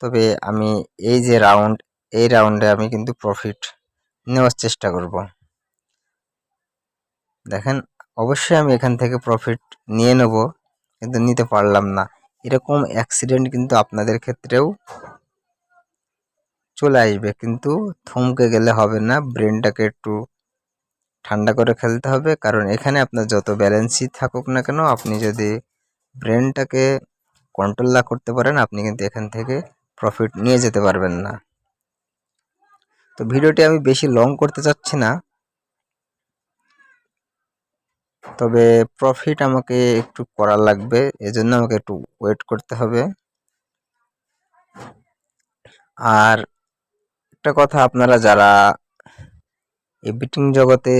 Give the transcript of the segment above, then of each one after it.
তবে আমি এই যে এই রাউন্ডে আমি কিন্তু প্রফিট নেওয়ার চেষ্টা করব। দেখেন, অবশ্যই আমি এখান থেকে প্রফিট নিয়ে নেব, কিন্তু নিতে পারলাম না। এরকম অ্যাক্সিডেন্ট কিন্তু আপনাদের ক্ষেত্রেও চলে আসবে, কিন্তু থমকে গেলে হবে না। ব্রেনটাকে একটু ঠান্ডা করে খেলতে হবে, কারণ এখানে আপনার যত ব্যালেন্সই থাকুক না কেন, আপনি যদি ব্রেনটাকে কন্ট্রোল না করতে পারেন, আপনি কিন্তু এখান থেকে প্রফিট নিয়ে যেতে পারবেন না। তো ভিডিওটি আমি বেশি লং করতে চাচ্ছি না, তবে প্রফিট আমাকে একটু করা লাগবে, এজন্য আমাকে একটু ওয়েট করতে হবে। আর একটা কথা, আপনারা যারা এই বেটিং জগতে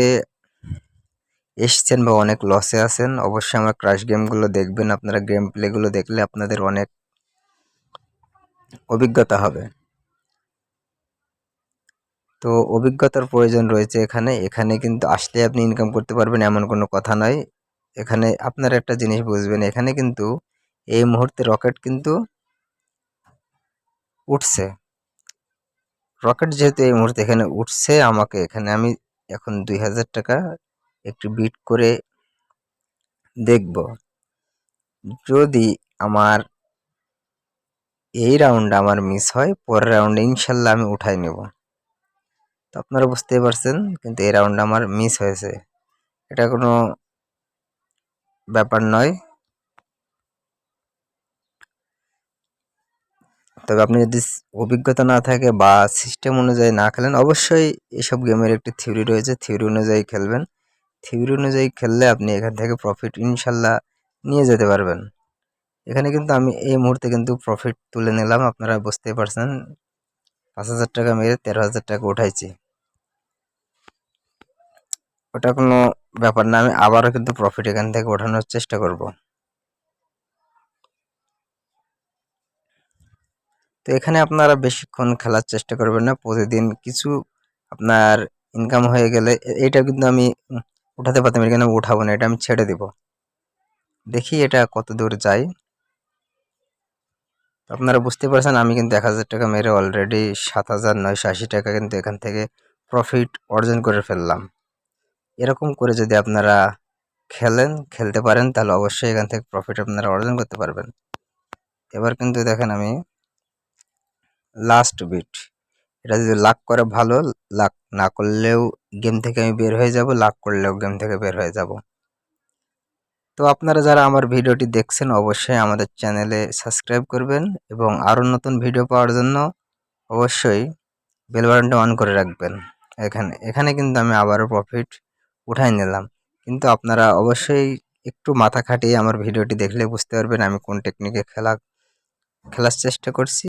এসছেন বা অনেক লসে আছেন, অবশ্যই আমার ক্রাশ গেমগুলো দেখবেন। আপনারা গেম প্লেগুলো দেখলে আপনাদের অনেক অভিজ্ঞতা হবে। তো অভিজ্ঞতার প্রয়োজন রয়েছে এখানে কিন্তু আসলে আপনি ইনকাম করতে পারবেন এমন কোনো কথা নয়। এখানে আপনারা একটা জিনিস বুঝবেন, এখানে কিন্তু এই মুহূর্তে রকেট কিন্তু উঠছে। রকেট যেহেতু এই মুহূর্তে এখানে উঠছে, এখানে আমি এখন 2000 টাকা একটু বিট করে দেখব। যদি আমার এই রাউন্ডে আমার মিস হয়, পরের রাউন্ডে ইনশাল্লাহ আমি উঠাই নেব। তো আপনারা বুঝতেই পারছেন, কিন্তু এই রাউন্ডে আমার মিস হয়েছে, এটা কোনো ব্যাপার নয়। তবে আপনি যদি অভিজ্ঞতা না থাকে বা সিস্টেম অনুযায়ী না খেলেন, অবশ্যই এসব গেমের একটি থিওরি রয়েছে, থিওরি অনুযায়ী খেলবেন। থিওরি অনুযায়ী খেললে আপনি এখান থেকে প্রফিট ইনশাল্লাহ নিয়ে যেতে পারবেন। এখানে কিন্তু আমি এই মুহূর্তে কিন্তু প্রফিট তুলে নিলাম, আপনারা বুঝতেই পারছেন। 5000 টাকা মেরে 13,000 টাকা উঠাইছি, ওটা কোনো ব্যাপার না। আমি আবারও কিন্তু প্রফিট এখান থেকে ওঠানোর চেষ্টা করব। তো এখানে আপনারা বেশিক্ষণ খেলার চেষ্টা করবেন না, প্রতিদিন কিছু আপনার ইনকাম হয়ে গেলে, এটা কিন্তু আমি উঠাতে পারতাম, এখানে উঠাবো না, এটা আমি ছেড়ে দিব। দেখি এটা কত দূর যায়। আপনারা বুঝতে পারছেন, আমি কিন্তু 1000 টাকা মেরে অলরেডি 7980 টাকা কিন্তু এখান থেকে প্রফিট অর্জন করে ফেললাম। এরকম করে যদি আপনারা খেলতে পারেন, তাহলে অবশ্যই এখান থেকে প্রফিট আপনারা অর্জন করতে পারবেন। এবার কিন্তু দেখেন, আমি লাস্ট বিট, এটা যদি লাক করে ভালো, লাক না করলেও গেম থেকে আমি বের হয়ে যাব, লাক করলেও গেম থেকে বের হয়ে যাব। তো আপনারা যারা আমার ভিডিওটি দেখছেন, অবশ্যই আমাদের চ্যানেলে সাবস্ক্রাইব করবেন, এবং আরও নতুন ভিডিও পাওয়ার জন্য অবশ্যই বেল বাটনটা অন করে রাখবেন। এখানে কিন্তু আমি আবারও প্রফিট উঠাই নিলাম, কিন্তু আপনারা অবশ্যই একটু মাথা খাটিয়ে আমার ভিডিওটি দেখলে বুঝতে পারবেন আমি কোন টেকনিকে খেলার চেষ্টা করছি।